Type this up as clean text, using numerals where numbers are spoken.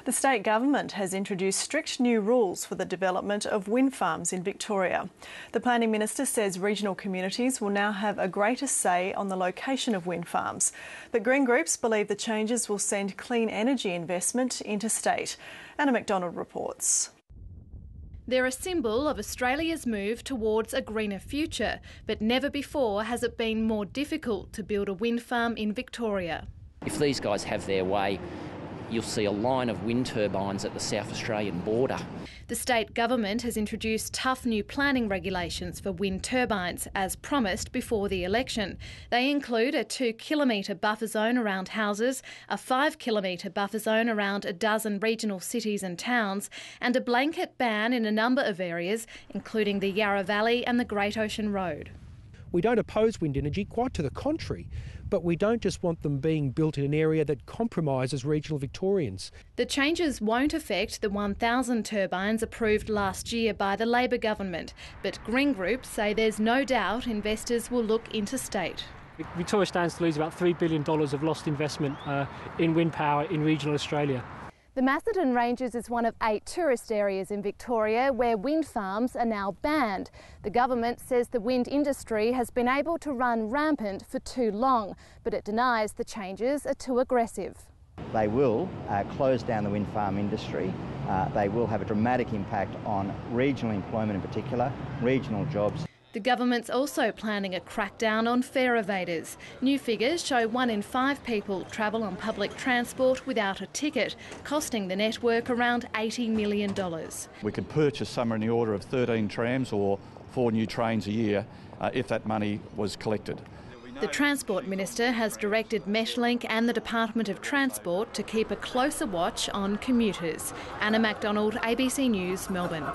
The state government has introduced strict new rules for the development of wind farms in Victoria. The planning minister says regional communities will now have a greater say on the location of wind farms. But green groups believe the changes will send clean energy investment interstate. Anna McDonald reports. They're a symbol of Australia's move towards a greener future, but never before has it been more difficult to build a wind farm in Victoria. If these guys have their way, you'll see a line of wind turbines at the South Australian border. The state government has introduced tough new planning regulations for wind turbines, as promised before the election. They include a 2-kilometre buffer zone around houses, a 5-kilometre buffer zone around a dozen regional cities and towns, and a blanket ban in a number of areas, including the Yarra Valley and the Great Ocean Road. We don't oppose wind energy, quite to the contrary, but we don't just want them being built in an area that compromises regional Victorians. The changes won't affect the 1,000 turbines approved last year by the Labor government, but green groups say there's no doubt investors will look interstate. Victoria stands to lose about $3 billion of lost investment in wind power in regional Australia. The Macedon Ranges is one of 8 tourist areas in Victoria where wind farms are now banned. The government says the wind industry has been able to run rampant for too long, but it denies the changes are too aggressive. They will close down the wind farm industry. They will have a dramatic impact on regional employment in particular, regional jobs. The government's also planning a crackdown on fare evaders. New figures show 1 in 5 people travel on public transport without a ticket, costing the network around $80 million. We could purchase somewhere in the order of 13 trams or 4 new trains a year if that money was collected. The Transport Minister has directed Metlink and the Department of Transport to keep a closer watch on commuters. Anna McDonald, ABC News, Melbourne.